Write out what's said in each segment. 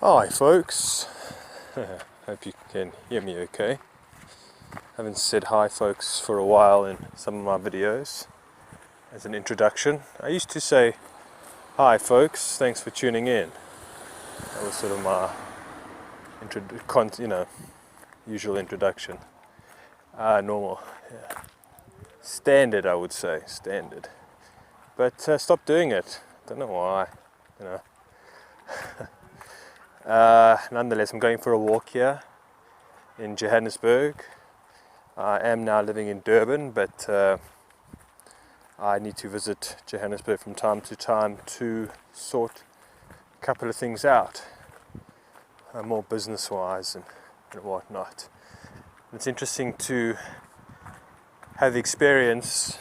Hi folks, hope you can hear me okay. Haven't said hi folks for a while in some of my videos as an introduction. I used to say hi folks, thanks for tuning in. That was sort of my usual introduction. Normal, yeah. Standard, I would say, standard. But stopped doing it, don't know why, you know. Nonetheless, I'm going for a walk here in Johannesburg. I am now living in Durban, but I need to visit Johannesburg from time to time to sort a couple of things out, more business-wise and whatnot. It's interesting to have the experience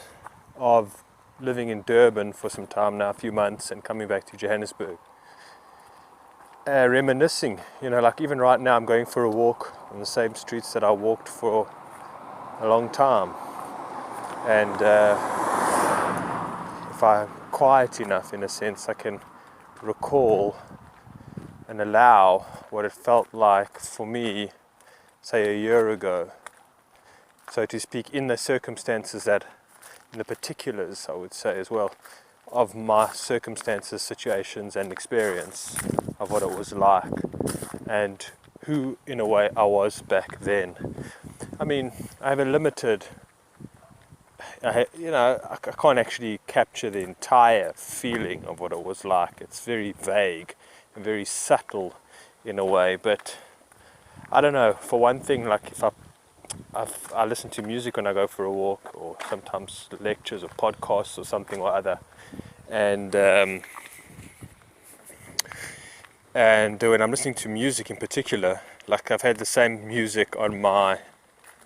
of living in Durban for some time now, a few months, and coming back to Johannesburg. Reminiscing, like even right now I'm going for a walk on the same streets that I walked for a long time, and if I'm quiet enough, in a sense, I can recall and allow what it felt like for me, say a year ago, so to speak, in the circumstances in the particulars, I would say as well, of my circumstances, situations and experience of what it was like and who in a way I was back then. I mean, I have a limited, I can't actually capture the entire feeling of what it was like. It's very vague and very subtle in a way, but I don't know, for one thing, like if I listen to music when I go for a walk, or sometimes lectures or podcasts or something or other, and when I'm listening to music in particular, like I've had the same music on my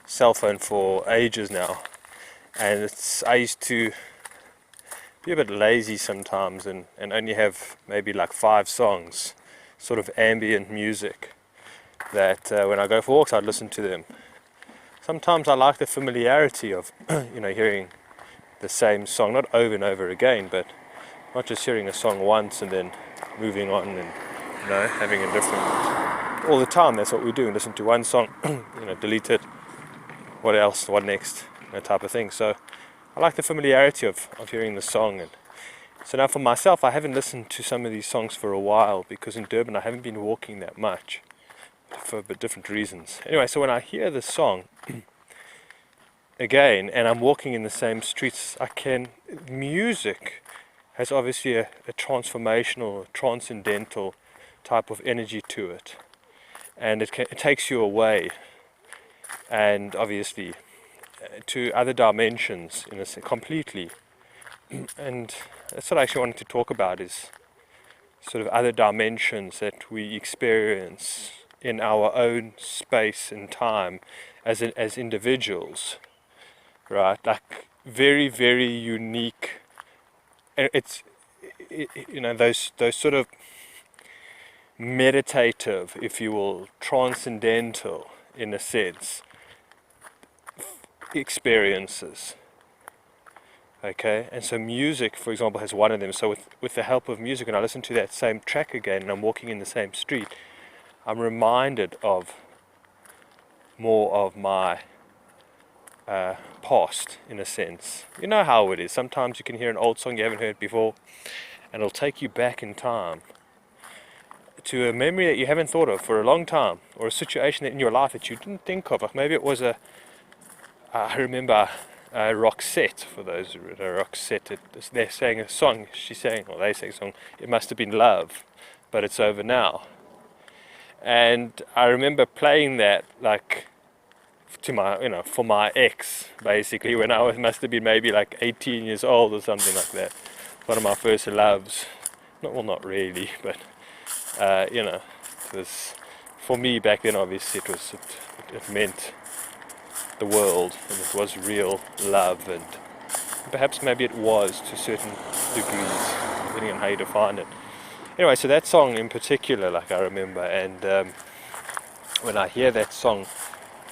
cell phone for ages now, and I used to be a bit lazy sometimes and only have maybe like 5 songs, sort of ambient music, that when I go for walks I'd listen to them. Sometimes I like the familiarity of hearing the same song, not over and over again, but not just hearing a song once and then moving on and having a different, all the time. That's what we do, listen to one song, delete it, what else, what next, that type of thing. So I like the familiarity of hearing the song. And so now for myself, I haven't listened to some of these songs for a while, because in Durban I haven't been walking that much for different reasons. Anyway, so when I hear the song again and I'm walking in the same streets, music has obviously a transformational, transcendental type of energy to it, and it takes you away, and obviously to other dimensions in a sense, completely. And that's what I actually wanted to talk about, is sort of other dimensions that we experience in our own space and time as individuals, right? Like very, very unique. And it's those sort of meditative, if you will, transcendental, in a sense, experiences. Okay, and so music, for example, has one of them. So with the help of music, when I listen to that same track again and I'm walking in the same street, I'm reminded of more of my past, in a sense. You know how it is. Sometimes you can hear an old song you haven't heard before, and it'll take you back in time to a memory that you haven't thought of for a long time, or a situation in your life that you didn't think of. Like maybe it was I remember Roxette, for those who know Roxette, they're saying a song, they sang a song, it must have been love, but it's over now. And I remember playing that, like, to my, for my ex, basically, when I must have been maybe like 18 years old or something like that. One of my first loves. Not really, but, it was, for me back then, obviously, it meant the world, and it was real love, and perhaps maybe it was to certain degrees, depending on how you define it. Anyway, so that song in particular, like I remember, and when I hear that song,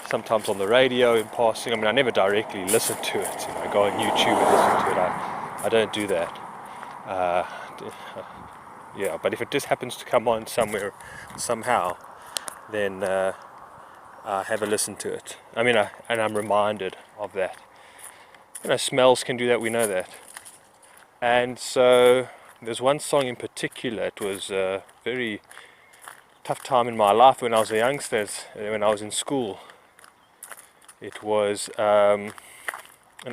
sometimes on the radio in passing, I never directly listen to it. I go on YouTube and listen to it. I don't do that. yeah, but if it just happens to come on somewhere, somehow, then I have a listen to it. I mean, and I'm reminded of that. Smells can do that, we know that. And so there's one song in particular. It was a very tough time in my life when I was a youngster, when I was in school. It was an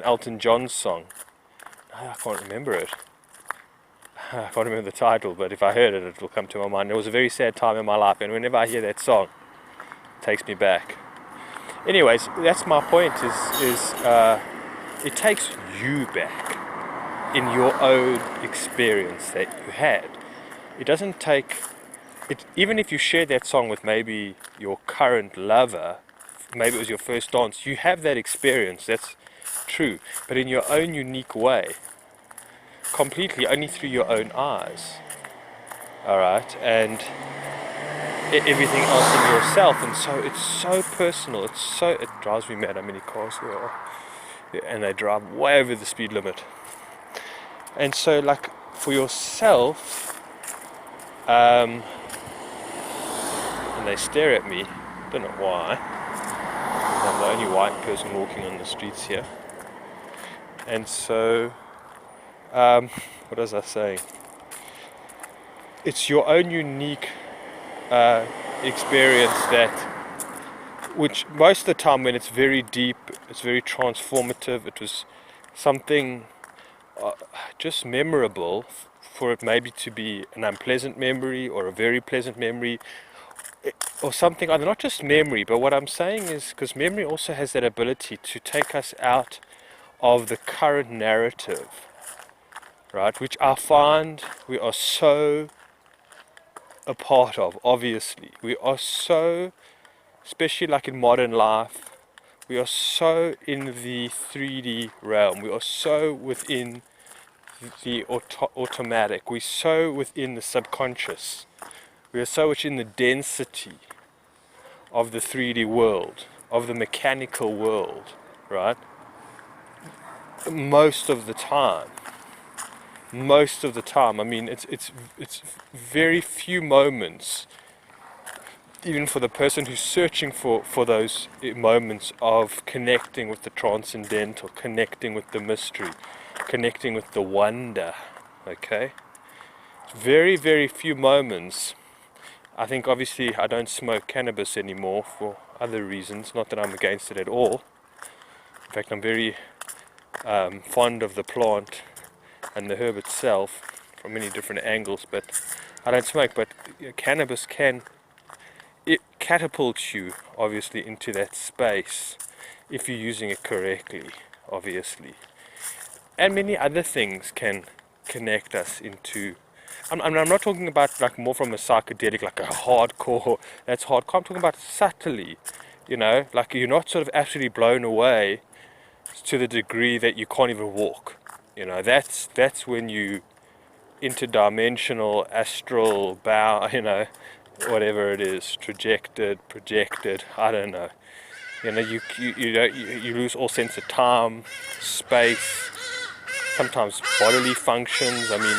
Elton John song. I can't remember it. I can't remember the title, but if I heard it, it will come to my mind. It was a very sad time in my life, and whenever I hear that song, it takes me back. Anyways, that's my point, is it takes you back in your own experience that you had. It doesn't take it, even if you share that song with maybe your current lover, maybe it was your first dance, you have that experience, that's true, but in your own unique way, completely only through your own eyes. Alright, and everything else in yourself, and so it's so personal, it drives me mad how many cars there are. Yeah, and they drive way over the speed limit. And so, like, for yourself, and they stare at me, don't know why, I'm the only white person walking on the streets here. And so, what was I saying? It's your own unique experience that, which most of the time when it's very deep, it's very transformative, it was something just memorable, for it maybe to be an unpleasant memory or a very pleasant memory, or something other, not just memory, but what I'm saying is, because memory also has that ability to take us out of the current narrative, right, which I find we are so a part of, obviously. We are so, especially like in modern life, we are so in the 3D realm, we are so within the automatic, we're so within the subconscious, we are so much in the density of the 3D world, of the mechanical world, right? Most of the time, I mean, it's very few moments, even for the person who's searching for those moments of connecting with the transcendental, connecting with the mystery, connecting with the wonder, okay? Very, very few moments. I think obviously I don't smoke cannabis anymore for other reasons, not that I'm against it at all. In fact, I'm very fond of the plant and the herb itself from many different angles, but I don't smoke. But cannabis it catapults you obviously into that space if you're using it correctly, obviously. And many other things can connect us into. I'm not talking about like more from a psychedelic, like a hardcore, that's hardcore. I'm talking about subtly, like you're not sort of absolutely blown away to the degree that you can't even walk. That's when you interdimensional, astral, whatever it is, projected, I don't know. You lose all sense of time, space, sometimes bodily functions. I mean,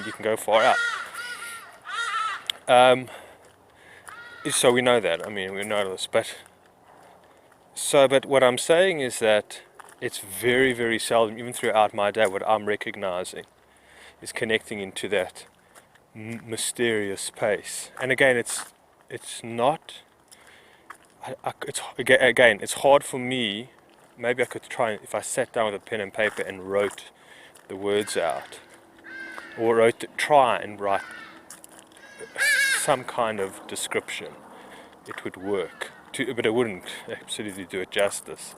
you can go far out. So we know that. I mean, we know this, but what I'm saying is that it's very, very seldom, even throughout my day, what I'm recognizing is connecting into that mysterious space. And again, it's not. It's hard for me. Maybe I could try, if I sat down with a pen and paper and wrote the words out, or try and write some kind of description, it would work. But it wouldn't absolutely do it justice.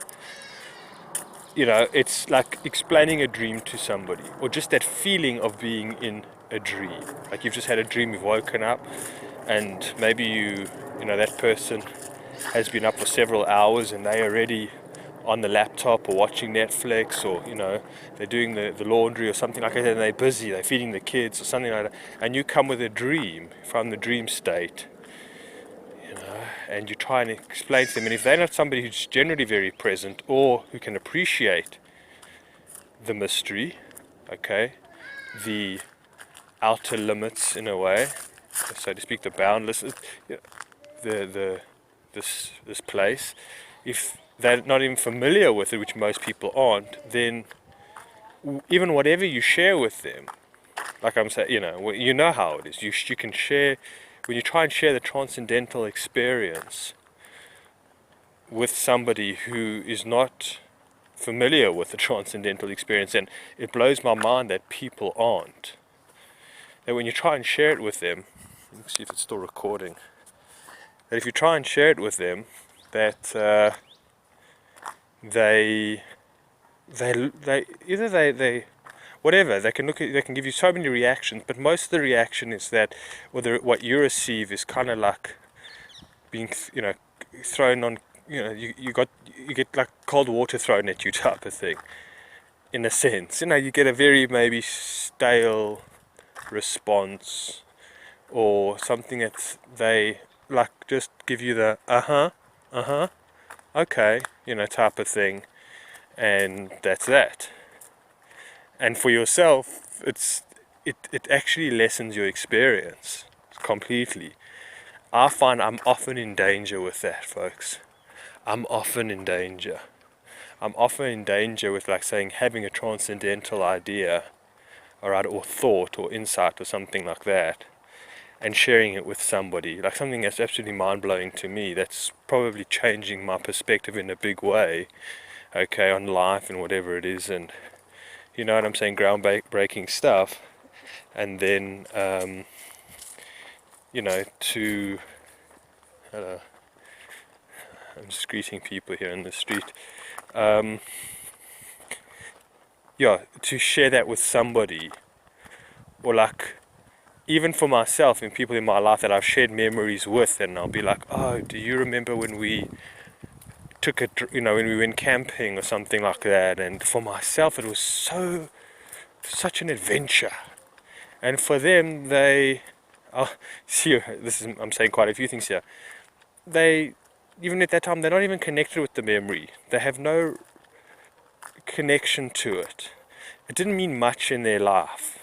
It's like explaining a dream to somebody, or just that feeling of being in a dream. Like you've just had a dream, you've woken up, and maybe that person has been up for several hours and they're already on the laptop or watching Netflix, or they're doing the laundry or something like that, and they're busy, they're feeding the kids or something like that, and you come with a dream from the dream state, and you try and explain to them, and if they're not somebody who's generally very present or who can appreciate the mystery, okay, the outer limits in a way, so to speak, the boundless, this place, if they're not even familiar with it, which most people aren't, then even whatever you share with them, like I'm saying, you know how it is. You can share, when you try and share the transcendental experience with somebody who is not familiar with the transcendental experience, and it blows my mind that people aren't. And when you try and share it with them, let me see if it's still recording. That if you try and share it with them, that they either they whatever, they can they can give you so many reactions, but most of the reaction is that what you receive is kind of like being thrown on, you get like cold water thrown at you type of thing, in a sense. You get a very maybe stale response, or something that they like just give you the okay, type of thing, and that's that. And for yourself, it actually lessens your experience completely. I find I'm often in danger with that, folks. I'm often in danger with, like, saying, having a transcendental idea, or thought or insight or something like that, and sharing it with somebody, like something that's absolutely mind-blowing to me, that's probably changing my perspective in a big way, okay, on life and whatever it is, and you know what I'm saying, groundbreaking stuff. And then to hello, I'm just greeting people here in the street, to share that with somebody, or like even for myself and people in my life that I've shared memories with, and I'll be like, oh, do you remember when we took it, when we went camping or something like that? And for myself, it was such an adventure. And for them, I'm saying quite a few things here. Even at that time, they're not even connected with the memory. They have no connection to it. It didn't mean much in their life.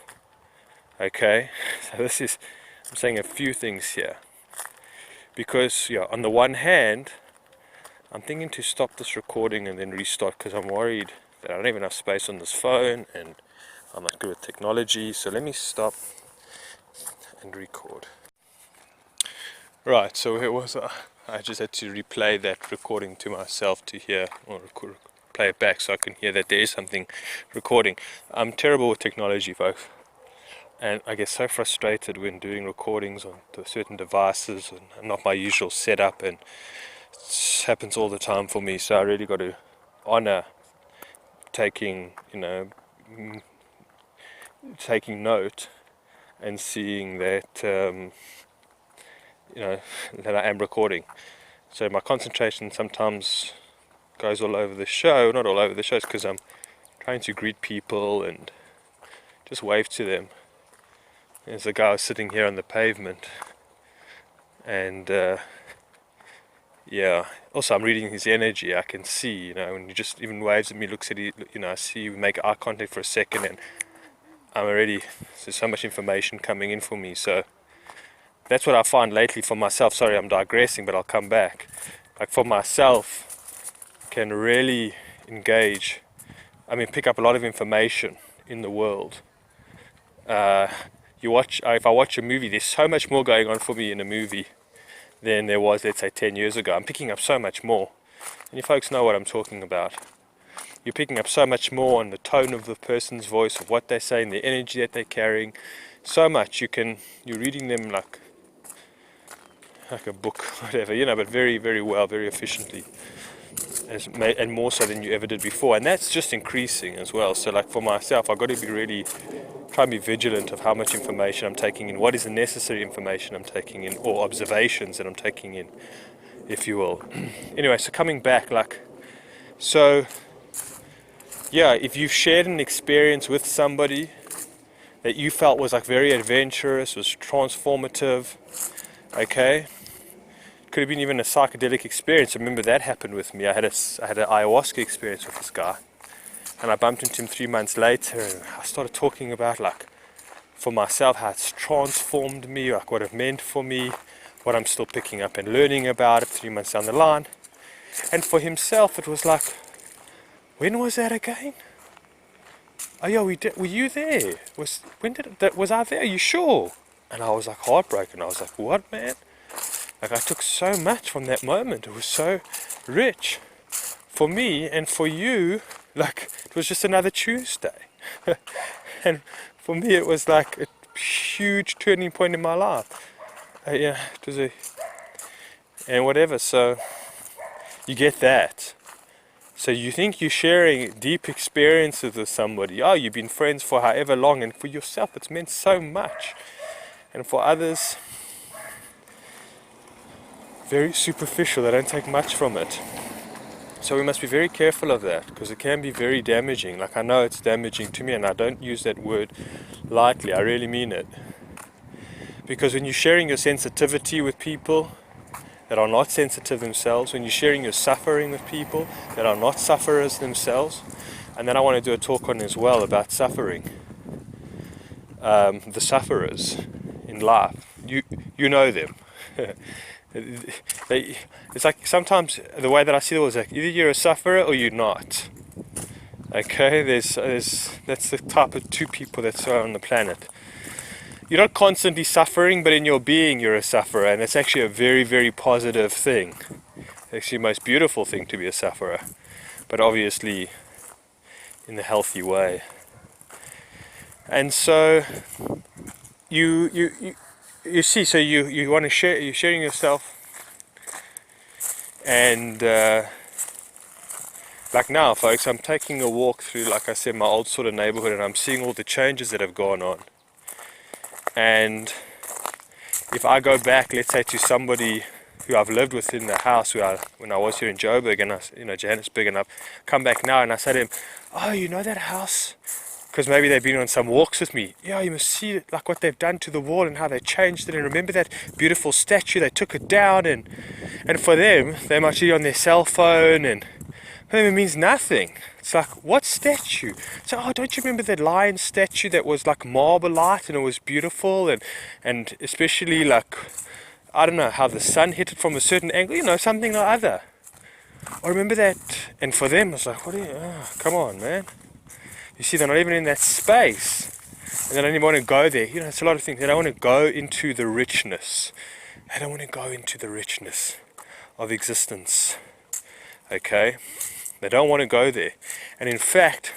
Okay? So I'm saying a few things here. Because, on the one hand, I'm thinking to stop this recording and then restart, because I'm worried that I don't even have space on this phone, and I'm not good with technology. So let me stop and record. Right, so it was. I just had to replay that recording to myself to hear, or play it back so I can hear that there is something recording. I'm terrible with technology, folks, and I get so frustrated when doing recordings on certain devices, and not my usual setup, and it happens all the time for me. So I really got to honor taking note and seeing that that I am recording. So my concentration sometimes goes all over the show, not all over the show, because I'm trying to greet people and just wave to them. There's a guy sitting here on the pavement, and also I'm reading his energy. I can see, when he just even waves at me, looks at you, I see you make eye contact for a second, and there's so much information coming in for me. So that's what I find lately for myself. Sorry, I'm digressing, but I'll come back. Like, for myself, can really engage, pick up a lot of information in the world. If I watch a movie, there's so much more going on for me in a movie than there was, let's say, 10 years ago. I'm picking up so much more. And you folks know what I'm talking about. You're picking up so much more on the tone of the person's voice, of what they're saying, the energy that they're carrying. So much. You're reading them like a book, whatever, but very, very well, very efficiently, and more so than you ever did before. And that's just increasing as well. So, like, for myself, I've got to be really try and be vigilant of how much information I'm taking in, what is the necessary information I'm taking in, or observations that I'm taking in, if you will. Anyway, so coming back, if you've shared an experience with somebody that you felt was like very adventurous, was transformative, okay, could have been even a psychedelic experience. I remember that happened with me. I had an ayahuasca experience with this guy, and I bumped into him 3 months later, and I started talking about like for myself, how it's transformed me, like what it meant for me, what I'm still picking up and learning about it 3 months down the line. And for himself, it was like, when was that again? Oh yeah, were you there? Was I there? Are you sure? And I was like heartbroken. I was like, what, man? Like, I took so much from that moment. It was so rich for me and for you. Like, it was just another Tuesday. And for me, it was like a huge turning point in my life. Yeah, it was and whatever. So you get that. So you think you're sharing deep experiences with somebody. Oh, you've been friends for however long, and for yourself, it's meant so much. And for others, very superficial. They don't take much from it. So we must be very careful of that, because it can be very damaging. Like, I know it's damaging to me, and I don't use that word lightly. I really mean it. Because when you're sharing your sensitivity with people that are not sensitive themselves, when you're sharing your suffering with people that are not sufferers themselves, and then I want to do a talk on as well about suffering, the sufferers in life, you know them. It's like sometimes the way that I see it was like, either you're a sufferer or you're not. Okay, that's the type of two people that's on the planet. You're not constantly suffering, but in your being you're a sufferer, and it's actually a very, very positive thing. It's actually the most beautiful thing to be a sufferer, but obviously in a healthy way. And so you see, so you want to share, you're sharing yourself, and like now, folks, I'm taking a walk through, like I said, my old sort of neighborhood, and I'm seeing all the changes that have gone on. And if I go back, let's say, to somebody who I've lived with in the house when I was here in Joburg and Johannesburg, and I've come back now and I say to him, oh, you know that house? Because maybe they've been on some walks with me. Yeah, you must see like what they've done to the wall and how they changed it, and remember that beautiful statue, they took it down, and for them, they might be on their cell phone, and for them it means nothing. It's like, what statue? So, oh, don't you remember that lion statue that was like marble-light and it was beautiful, and especially like, I don't know, how the sun hit it from a certain angle, something or other. I remember that. And for them, it's like, come on, man. You see, they're not even in that space. And they don't even want to go there. It's a lot of things. They don't want to go into the richness. They don't want to go into the richness of existence. Okay? They don't want to go there. And in fact,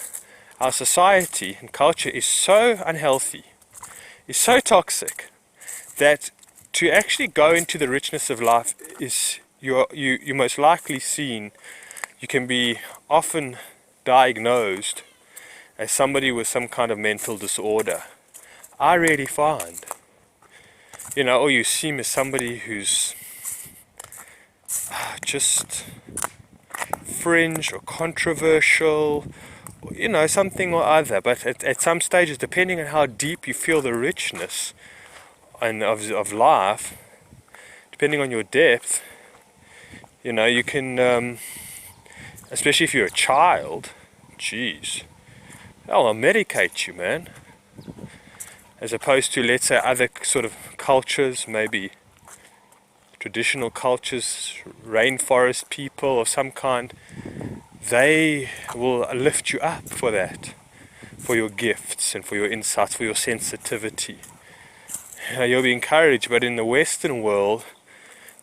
our society and culture is so unhealthy, is so toxic, that to actually go into the richness of life is you're most likely seen, you can be often diagnosed as somebody with some kind of mental disorder. I really find, or you seem as somebody who's just fringe or controversial, something or other. But at some stages, depending on how deep you feel the richness and of life, depending on your depth, you can, especially if you're a child, I'll medicate you, man. As opposed to, let's say, other sort of cultures, maybe traditional cultures, rainforest people of some kind, they will lift you up for that, for your gifts and for your insights, for your sensitivity. You'll be encouraged, but in the Western world,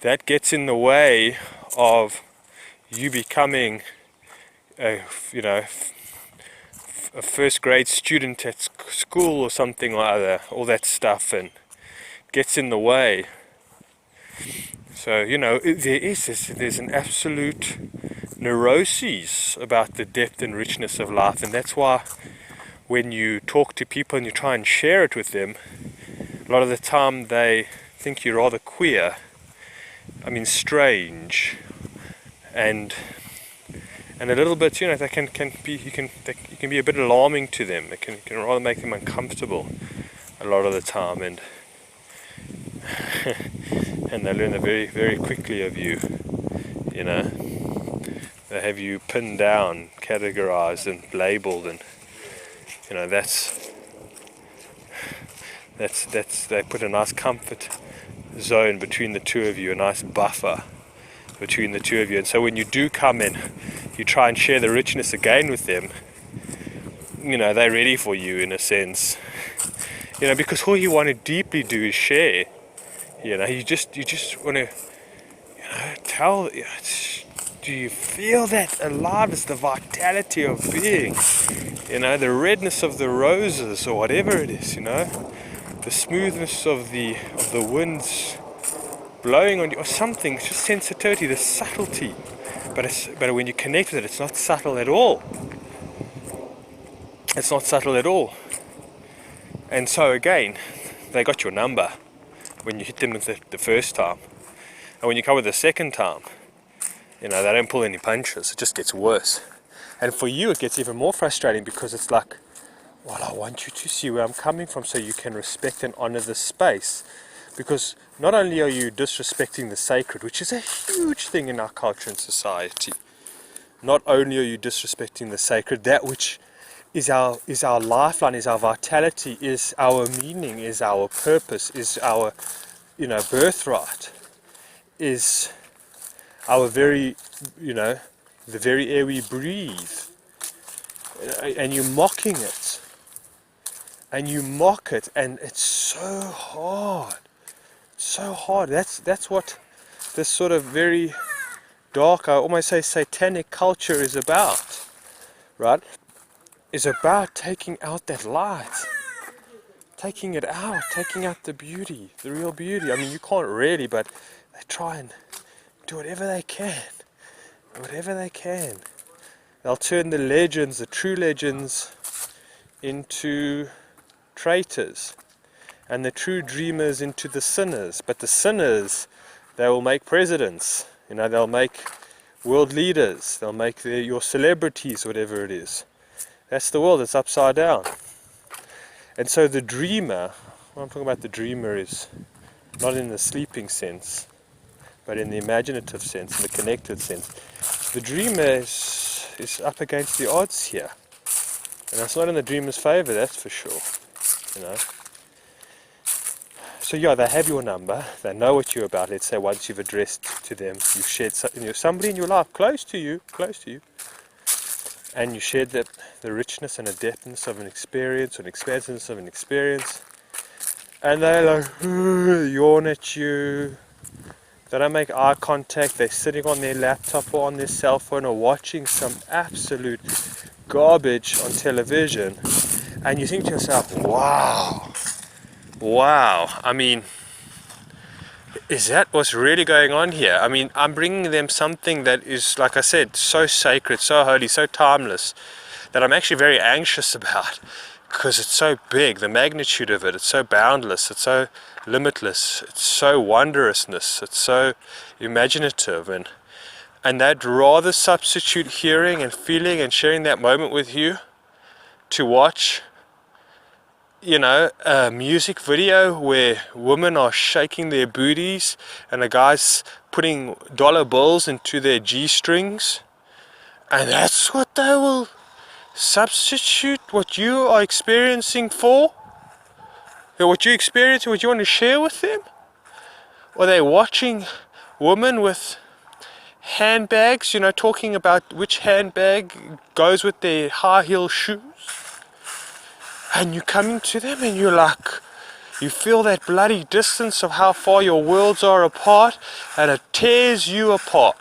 that gets in the way of you becoming a first grade student at school or something or other, all that stuff, and gets in the way. So, there's an absolute neuroses about the depth and richness of life, and that's why when you talk to people and you try and share it with them, a lot of the time they think you're rather queer, strange, and a little bit, they can be a bit alarming to them. It can rather make them uncomfortable a lot of the time, and and they learn very, very quickly of you. They have you pinned down, categorized and labeled, and that's They put a nice comfort zone between the two of you, a nice buffer between the two of you. And so when you do come in, you try and share the richness again with them. They're ready for you in a sense. Because all you want to deeply do is share. You just want to tell. Do you feel that aliveness, the vitality of being? The redness of the roses or whatever it is. The smoothness of the winds blowing on you or something. It's just sensitivity, the subtlety. But when you connect with it, it's not subtle at all. It's not subtle at all. And so again, they got your number when you hit them with the first time. And when you come with the second time, they don't pull any punches. It just gets worse. And for you, it gets even more frustrating because it's like, well, I want you to see where I'm coming from so you can respect and honor the space. Because not only are you disrespecting the sacred, which is a huge thing in our culture and society, not only are you disrespecting the sacred, that which is our lifeline, is our vitality, is our meaning, is our purpose, is our birthright, is our very, the very air we breathe. And you're mocking it. And you mock it, and it's so hard. So hard. That's what this sort of very dark, I almost say satanic culture is about, right? Is about taking out that light, taking it out, taking out the beauty, the real beauty. I mean, you can't really, but they try and do whatever they can. They'll turn the legends, the true legends, into traitors, and the true dreamers into the sinners. But the sinners, they will make presidents, they'll make world leaders, they'll make your celebrities, whatever it is. That's the world, it's upside down. And so the dreamer, what I'm talking about, the dreamer is not in the sleeping sense, but in the imaginative sense, in the connected sense. The dreamer is up against the odds here. And that's not in the dreamer's favor, that's for sure. So yeah, they have your number, they know what you're about. Let's say once you've addressed to them, you've shared somebody in your life close to you, and you shared the richness and the depthness of an experience, or an expansiveness of an experience, and they're like, yawn at you. They don't make eye contact, they're sitting on their laptop or on their cell phone or watching some absolute garbage on television, and you think to yourself, wow, I mean, is that what's really going on here? I mean, I'm bringing them something that is, like I said, so sacred, so holy, so timeless, that I'm actually very anxious about, because it's so big, the magnitude of it, it's so boundless, it's so limitless, it's so wondrousness, it's so imaginative, and I'd rather substitute hearing and feeling and sharing that moment with you to watch a music video where women are shaking their booties and a guy's putting dollar bills into their G-strings, and that's what they will substitute what you are experiencing for? What you experience, what you want to share with them? Or they're watching women with handbags, talking about which handbag goes with their high heel shoes, and you're coming to them and you're like, you feel that bloody distance of how far your worlds are apart, and it tears you apart.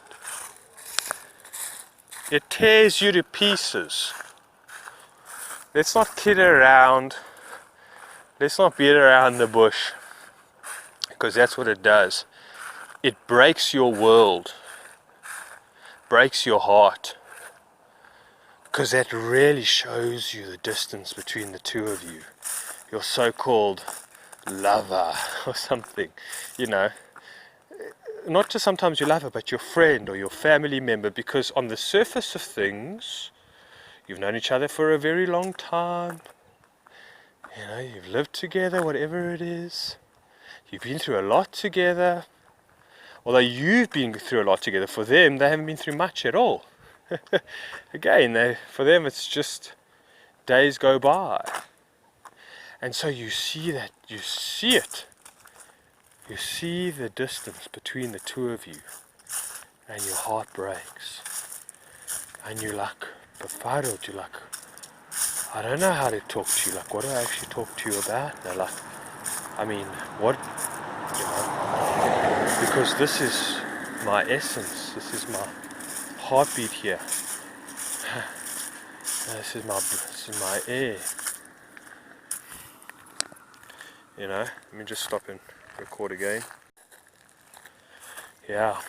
It tears you to pieces. Let's not kid around. Let's not beat around the bush, because that's what it does. It breaks your world, breaks your heart, because that really shows you the distance between the two of you. Your so-called lover or something, not just sometimes your lover, but your friend or your family member, because on the surface of things, you've known each other for a very long time. You've lived together, whatever it is. You've been through a lot together. Although you've been through a lot together, for them, they haven't been through much at all. Again, for them, it's just days go by. And so you see that, you see it. You see the distance between the two of you, and your heart breaks. And you're like, befuddled, you're like, I don't know how to talk to you, like, what do I actually talk to you about? And they're like, I mean, what, you know, because this is my essence, this is my heartbeat here. This is my air. You know, let me just stop and record again. Yeah.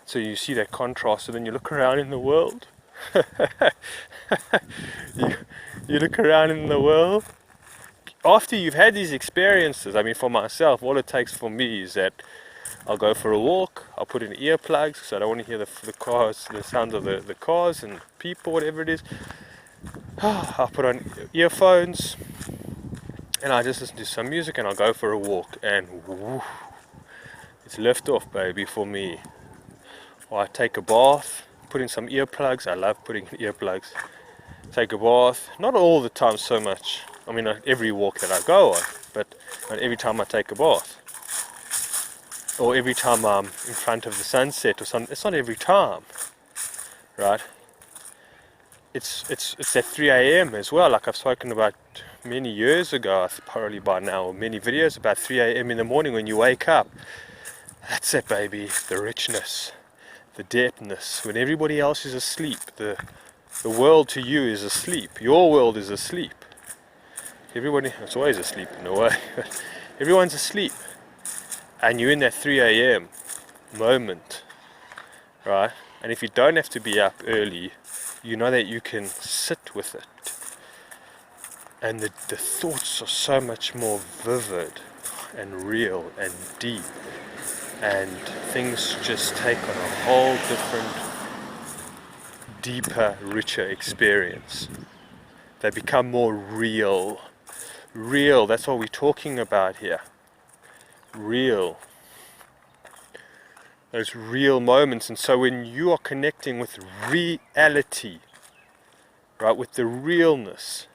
So you see that contrast, and then you look around in the world. you look around in the world. After you've had these experiences, I mean, for myself, all it takes for me is that I'll go for a walk, I'll put in earplugs, so I don't want to hear the cars, the sounds of the cars and people, whatever it is. I'll put on earphones, and I just listen to some music, and I'll go for a walk, and woo, it's lift off, baby, for me. Or I take a bath, put in some earplugs. I love putting in earplugs. Take a bath, not all the time so much. I mean, every walk that I go on, but every time I take a bath, or every time I'm in front of the sunset or something. It's not every time, right? It's at 3 a.m. as well, like I've spoken about many years ago, probably by now, or many videos about 3 a.m. in the morning when you wake up. That's it, baby, the richness, the depthness, when everybody else is asleep, the world to you is asleep, your world is asleep. Everybody, it's always asleep in a way, everyone's asleep, and you're in that 3 a.m. moment, right? And if you don't have to be up early, you know that you can sit with it, and the thoughts are so much more vivid and real and deep, and things just take on a whole different, deeper, richer experience. They become more real. Real, that's what we're talking about here. Real. Those real moments. And so when you are connecting with reality, right, with the realness,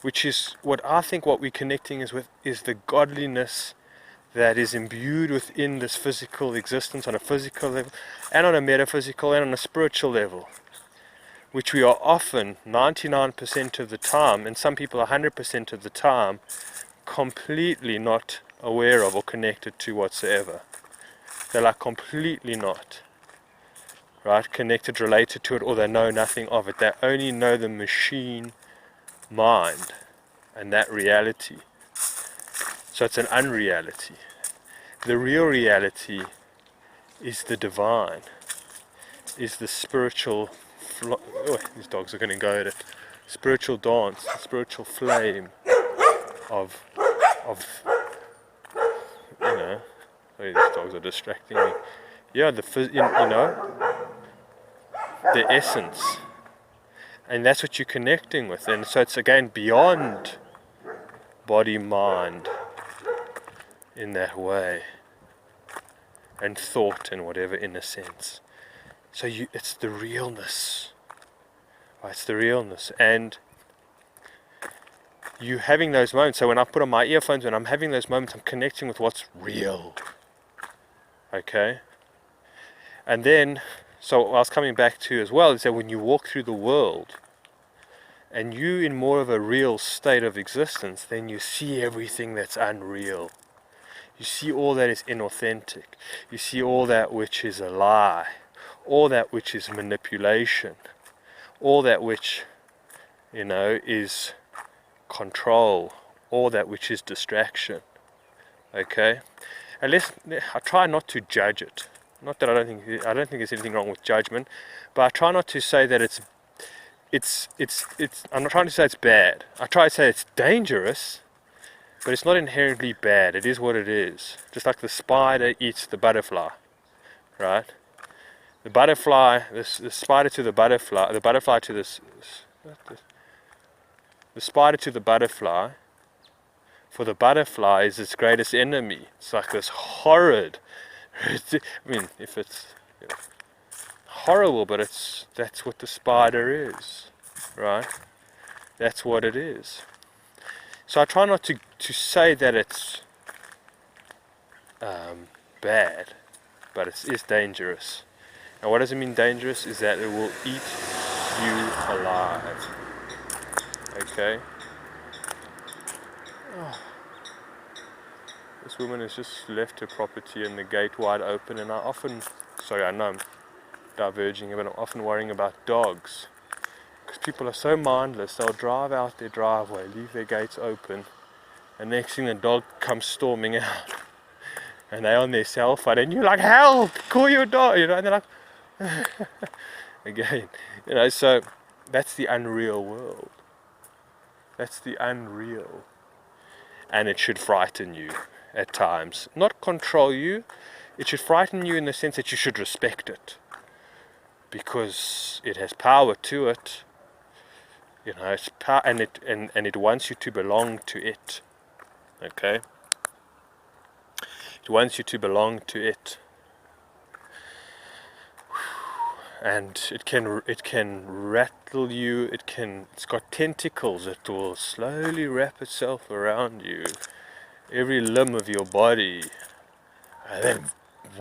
which is what I think what we're connecting is the godliness that is imbued within this physical existence on a physical level, and on a metaphysical and on a spiritual level, which we are often 99% of the time, and some people 100% of the time, completely not aware of or connected to whatsoever. They're like completely not, right, connected, related to it, or they know nothing of it. They only know the machine mind and that reality. So it's an unreality. The real reality is the divine, is the spiritual these dogs are going to go at it. Spiritual dance, spiritual flame of you know. These dogs are distracting me. Yeah, you know, the essence, and that's what you're connecting with. And so it's again beyond body, mind, in that way, and thought and whatever, in a sense. So it's the realness. Right, it's the realness, and you having those moments. So when I put on my earphones, when I'm having those moments, I'm connecting with what's real. Okay? And then, so what I was coming back to as well is that when you walk through the world, and you in more of a real state of existence, then you see everything that's unreal. You see all that is inauthentic. You see all that which is a lie. All that which is manipulation. All that which, you know, is control. All that which is distraction. Okay? And I try not to judge it. Not that I don't think there's anything wrong with judgment, but I try not to say that I'm not trying to say it's bad. I try to say it's dangerous, but it's not inherently bad. It is what it is. Just like the spider eats the butterfly, right? The butterfly, the spider to the butterfly, the butterfly to the spider to the butterfly. For the butterfly is its greatest enemy. It's like this horrid. I mean, if it's horrible, but that's what the spider is, right? That's what it is. So I try not to say that it's bad, but it is dangerous. And what does it mean dangerous? Is that it will eat you alive. Okay? Oh. This woman has just left her property and the gate wide open, and I know I'm diverging, but I'm often worrying about dogs. Because people are so mindless, they'll drive out their driveway, leave their gates open, and next thing the dog comes storming out. And they're on their cell phone, and you're like, help, call your dog, and they're like, again, so that's the unreal world. That's the unreal. And it should frighten you at times. Not control you, it should frighten you in the sense that you should respect it. Because it has power to it. It's power, and it wants you to belong to it. Okay? It wants you to belong to it. And it can rattle you, it's got tentacles that will slowly wrap itself around you, every limb of your body, and then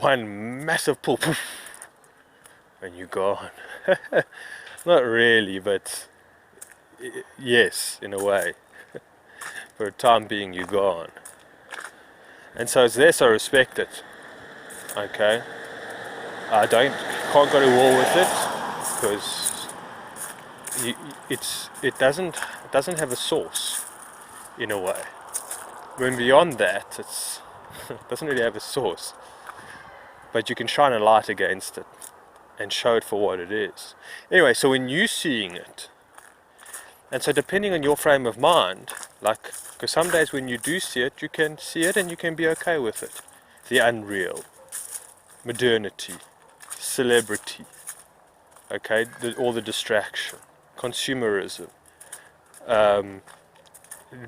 one massive pull, poof, and you're gone. Not really, but yes, in a way. For a time being, you're gone. And so it's there, so respect it. Okay? I can't go to war with it, because it doesn't have a source, in a way. When beyond that, it doesn't really have a source. But you can shine a light against it and show it for what it is. Anyway, so when you're seeing it, and so depending on your frame of mind, because some days when you do see it, you can see it and you can be okay with it. The unreal, modernity, celebrity, okay, all the distraction, consumerism,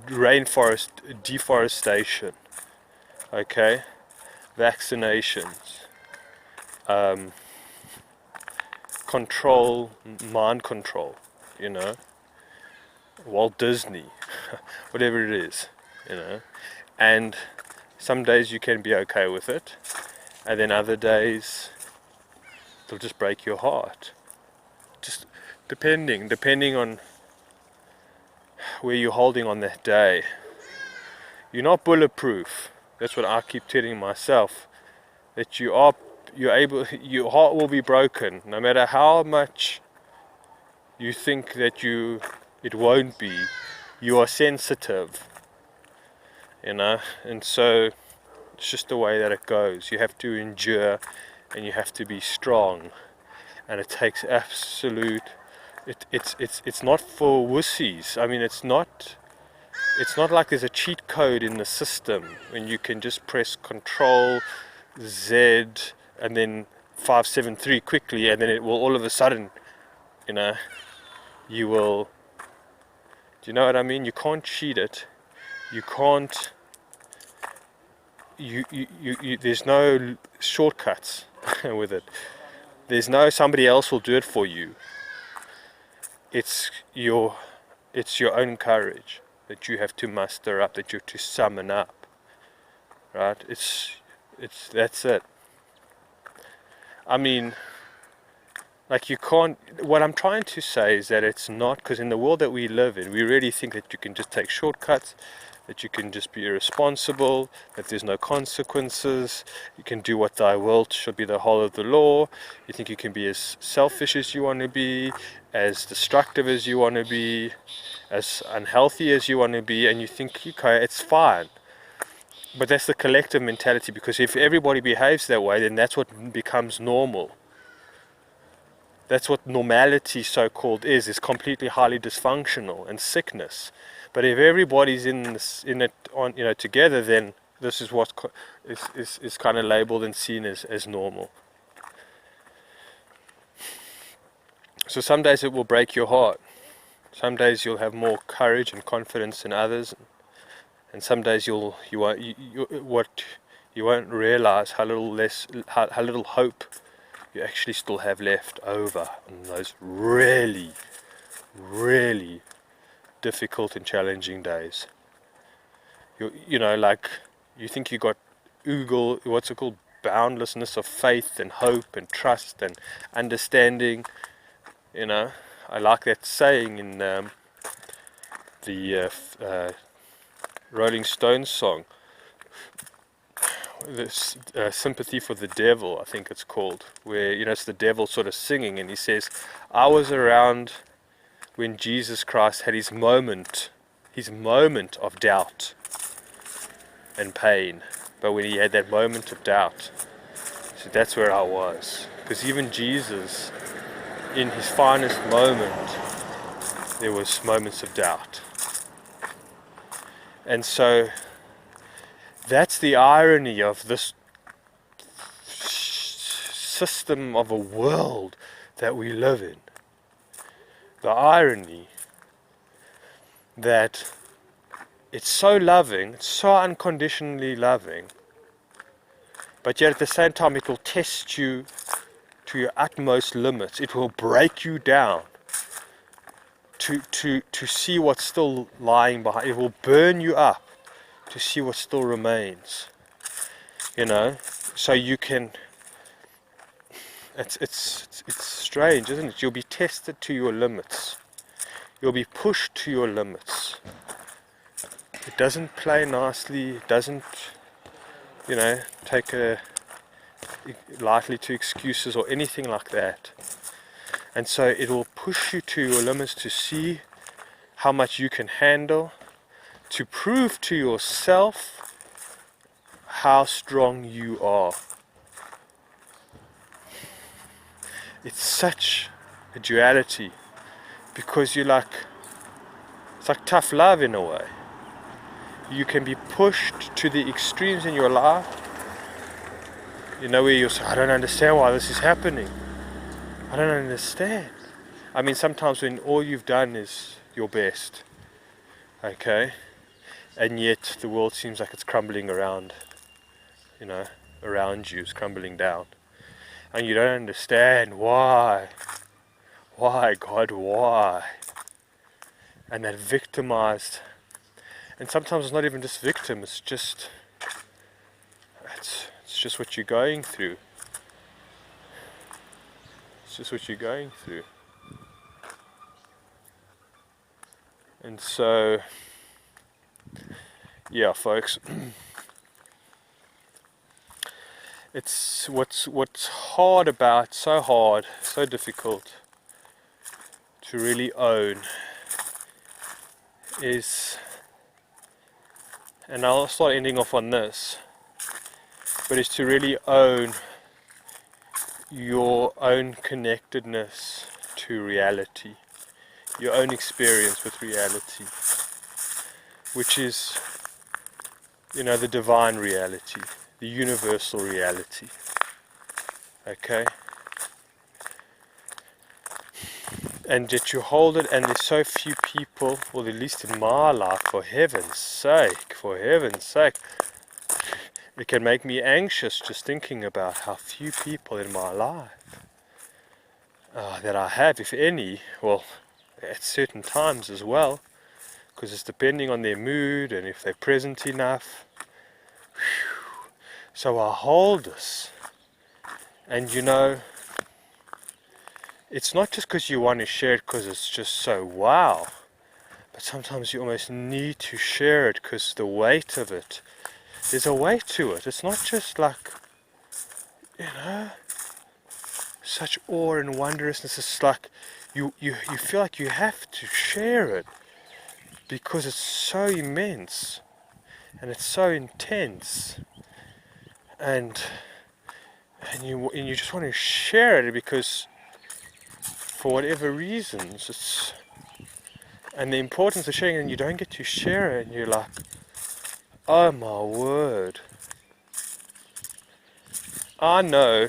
rainforest deforestation, okay, vaccinations, control, mind control, Walt Disney, whatever it is, and some days you can be okay with it, and then other days it'll just break your heart. Just depending on where you're holding on that day. You're not bulletproof. That's what I keep telling myself. That your heart will be broken, no matter how much you think that it won't be. You are sensitive, and so it's just the way that it goes. You have to endure, and you have to be strong, and it takes absolute. It's not for wussies. I mean, it's not like there's a cheat code in the system when you can just press Control Z and then 573 quickly, and then it will all of a sudden, you will. Do you know what I mean? You can't cheat it. You can't. There's no shortcuts with it. There's no somebody else will do it for you. It's your own courage that you have to muster up, that you have to summon up. Right? That's it. I mean, you can't. What I'm trying to say is that it's not, because in the world that we live in, we really think that you can just take shortcuts, that you can just be irresponsible, that there's no consequences, you can do what thy will should be the whole of the law. You think you can be as selfish as you want to be, as destructive as you want to be, as unhealthy as you want to be, and you think, okay, it's fine. But that's the collective mentality, because if everybody behaves that way, then that's what becomes normal. That's what normality, so-called, is completely highly dysfunctional and sickness. But if everybody's in it on together, then this is what is kind of labeled and seen as normal. So some days it will break your heart. Some days you'll have more courage and confidence than others, and some days you won't realize how little hope you actually still have left over on those really, really difficult and challenging days. You know, like, you think you got what's it called, boundlessness of faith and hope and trust and understanding. You know, I like that saying in the Rolling Stones song, this Sympathy for the Devil, I think it's called, where, you know, it's the devil sort of singing, and he says, I was around when Jesus Christ had his moment of doubt and pain. But when he had that moment of doubt, so that's where I was. Because even Jesus, in his finest moment, there was moments of doubt. And so that's the irony of this system of a world that we live in. The irony that it's so loving, it's so unconditionally loving, but yet at the same time it will test you to your utmost limits. It will break you down to see what's still lying behind. It will burn you up to see what still remains. You know, so you can. It's strange, isn't it? You'll be tested to your limits. You'll be pushed to your limits. It doesn't play nicely. It doesn't, you know, take lightly to excuses or anything like that. And so it will push you to your limits to see how much you can handle, to prove to yourself how strong you are. It's such a duality, because it's like tough love in a way. You can be pushed to the extremes in your life, you know, where you say, I don't understand why this is happening. I don't understand. I mean, sometimes when all you've done is your best, okay, and yet the world seems like it's crumbling around, you know, around you, it's crumbling down. And you don't understand why. Why, God, why? And that victimized, and sometimes it's not even just victim, it's just what you're going through. It's just what you're going through. And so, yeah, folks, it's what's hard about, so difficult to really own is, and I'll start ending off on this, but it's to really own your own connectedness to reality, your own experience with reality, which is, you know, the divine reality, the universal reality. Okay? And that you hold it, and there's so few people, or at least in my life, for heaven's sake, it can make me anxious just thinking about how few people in my life that I have, if any, well, at certain times as well, because it's depending on their mood and if they're present enough. So I hold this, and you know, it's not just because you want to share it because it's just so wow, but sometimes you almost need to share it because the weight of it, there's a weight to it. It's not just like, you know, such awe and wondrousness. It's like you feel like you have to share it because it's so immense and it's so intense, and you just want to share it because for whatever reasons and the importance of sharing it, and you don't get to share it, and you're like, oh my word. I know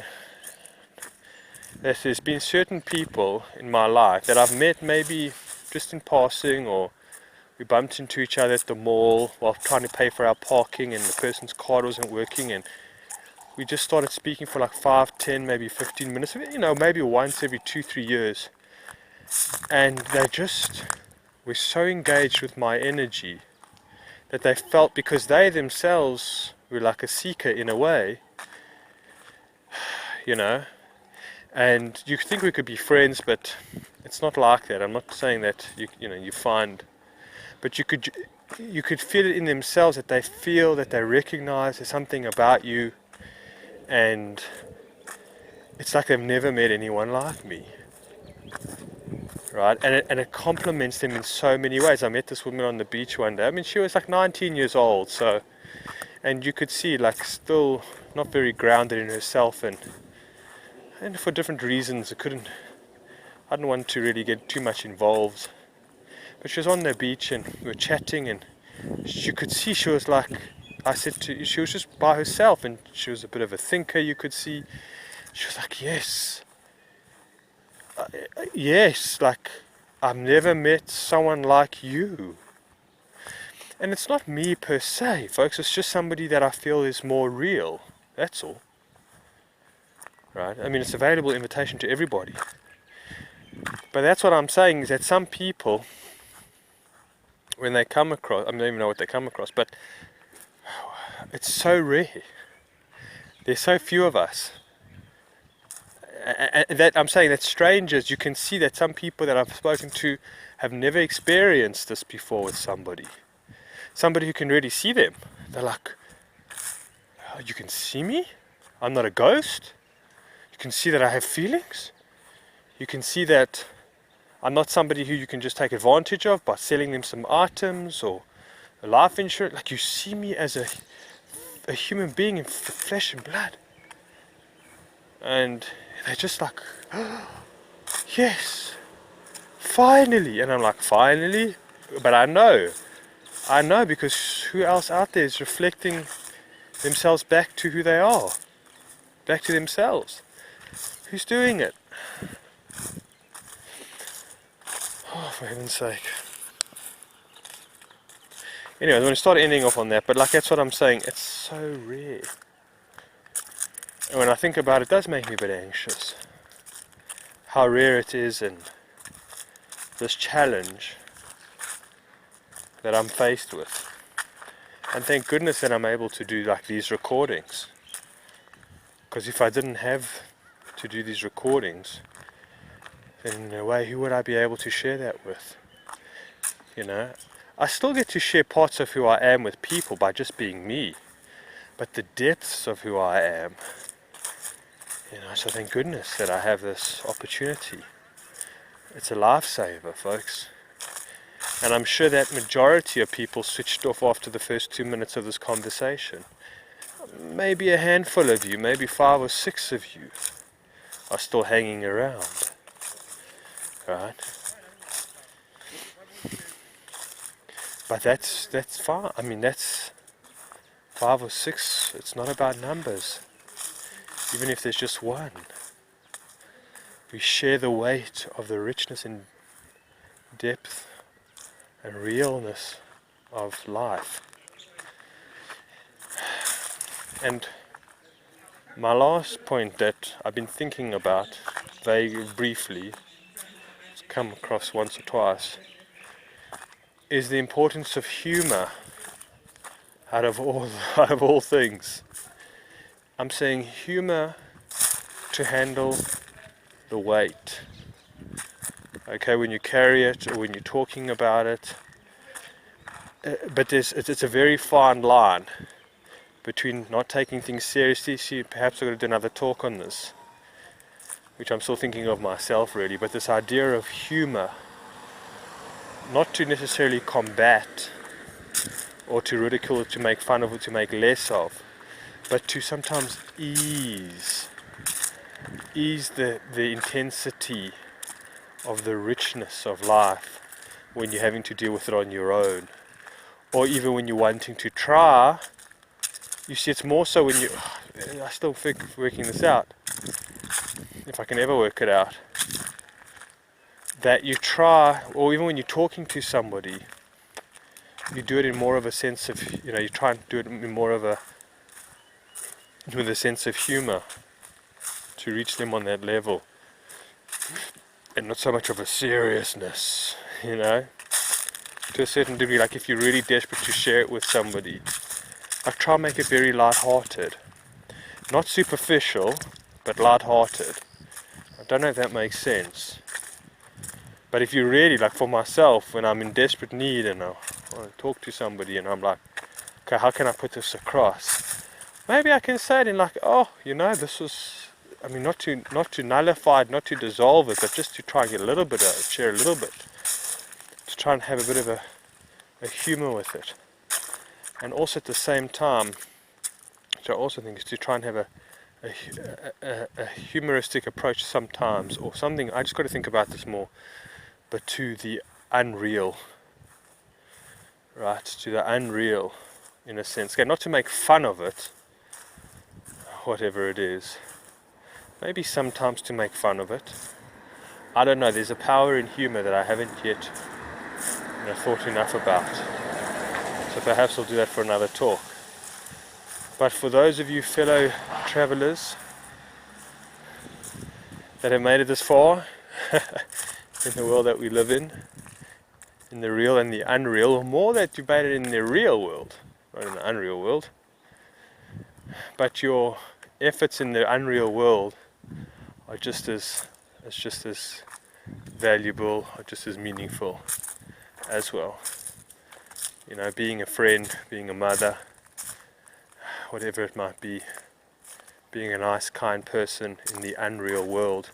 that there's been certain people in my life that I've met maybe just in passing, or we bumped into each other at the mall while trying to pay for our parking and the person's card wasn't working, and we just started speaking for like 5, 10, maybe 15 minutes, you know, maybe once every 2-3 years. And they just were so engaged with my energy that they felt, because they themselves were like a seeker in a way, you know, and you think we could be friends, but it's not like that. I'm not saying that you find, but you could feel it in themselves, that they feel, that they recognize there's something about you, and it's like they've never met anyone like me, right? And it complements them in so many ways. I met this woman on the beach one day. I mean, she was like 19 years old, so, and you could see like still not very grounded in herself, and for different reasons I didn't want to really get too much involved. But she was on the beach and we were chatting, and you could see she was like, she was just by herself, and she was a bit of a thinker, you could see. She was like, yes, yes, like, I've never met someone like you. And it's not me per se, folks, it's just somebody that I feel is more real, that's all. Right? I mean, it's available invitation to everybody. But that's what I'm saying, is that some people, when they come across, I don't even know what they come across, but it's so rare. There's so few of us. And that I'm saying that strangers, you can see that some people that I've spoken to have never experienced this before with somebody. Somebody who can really see them. They're like, oh, you can see me? I'm not a ghost? You can see that I have feelings? You can see that I'm not somebody who you can just take advantage of by selling them some items or a life insurance. Like, you see me as a human being in flesh and blood. And they're just like, oh, yes, finally. And I'm like, finally? But I know because who else out there is reflecting themselves back to who they are, back to themselves? Who's doing it? Oh, for heaven's sake. Anyway, I'm going to start ending off on that, but like, that's what I'm saying, it's so rare. And when I think about it, it does make me a bit anxious. How rare it is, and this challenge that I'm faced with. And thank goodness that I'm able to do like these recordings. Because if I didn't have to do these recordings, then in a way, who would I be able to share that with? You know, I still get to share parts of who I am with people by just being me. But the depths of who I am, so thank goodness that I have this opportunity. It's a lifesaver, folks. And I'm sure that majority of people switched off after the first 2 minutes of this conversation. Maybe a handful of you, maybe 5 or 6 of you are still hanging around. Right? But that's fine. I mean, that's 5 or 6. It's not about numbers. Even if there's just one. We share the weight of the richness and depth and realness of life. And my last point that I've been thinking about very briefly, it's come across once or twice, is the importance of humor out of all things. I'm saying humor to handle the weight. Okay, when you carry it or when you're talking about it. But it's a very fine line between not taking things seriously. See, perhaps I'm going to do another talk on this, which I'm still thinking of myself really, but this idea of humor, not to necessarily combat or to ridicule, to make fun of, or to make less of, but to sometimes ease the intensity of the richness of life when you're having to deal with it on your own, or even when you're wanting to try. You see, it's more so when I still think of working this out, if I can ever work it out, that you try, or even when you're talking to somebody, you do it in more of a sense of, you try and do it in more of with a sense of humor to reach them on that level, and not so much of a seriousness, to a certain degree, like if you're really desperate to share it with somebody, like try and make it very light-hearted. Not superficial, but light-hearted. I don't know if that makes sense. But if you really, like for myself, when I'm in desperate need and I want to talk to somebody and I'm like, okay, how can I put this across? Maybe I can say it in like, oh, this was, I mean, not to nullify it, not to dissolve it, but just to try and get a little bit of it, share a little bit. To try and have a bit of a humor with it. And also at the same time, which I also think is to try and have a humoristic approach sometimes, or something, I just got to think about this more, but to the unreal, right? To the unreal, in a sense. Okay, not to make fun of it, whatever it is. Maybe sometimes to make fun of it. I don't know, there's a power in humor that I haven't yet thought enough about. So perhaps I'll do that for another talk. But for those of you fellow travelers that have made it this far in the world that we live in the real and the unreal, or more that you made it in the real world, not in the unreal world, but your efforts in the unreal world are just as valuable, or just as meaningful as well. Being a friend, being a mother, whatever it might be, being a nice, kind person in the unreal world,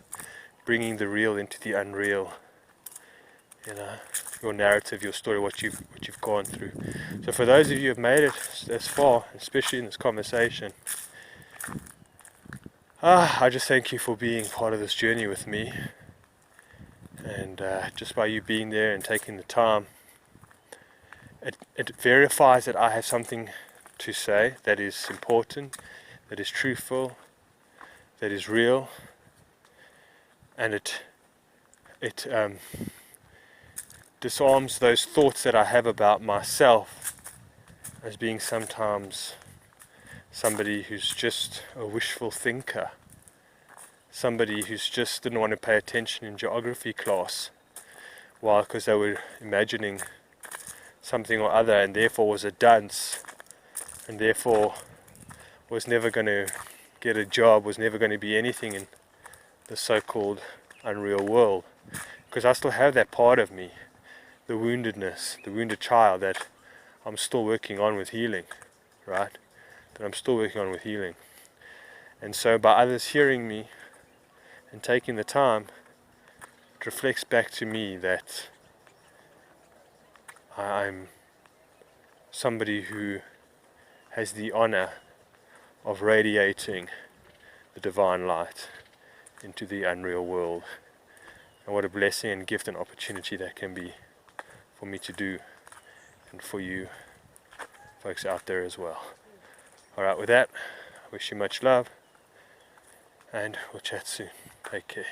bringing the real into the unreal, your narrative, your story, what you've gone through. So for those of you who have made it this far, especially in this conversation, I just thank you for being part of this journey with me. And just by you being there and taking the time, it verifies that I have something to say that is important, that is truthful, that is real, and it disarms those thoughts that I have about myself as being sometimes somebody who's just a wishful thinker, somebody who's just didn't want to pay attention in geography class, why? Because they were imagining something or other, and therefore was a dunce, and therefore was never going to get a job, was never going to be anything in the so-called unreal world. Because I still have that part of me, the woundedness, the wounded child that I'm still working on with healing, right? That I'm still working on with healing. And so by others hearing me and taking the time, it reflects back to me that I'm somebody who has the honor of radiating the divine light into the unreal world. And what a blessing and gift and opportunity that can be for me to do, and for you folks out there as well. Alright, with that, I wish you much love, and we'll chat soon. Take care.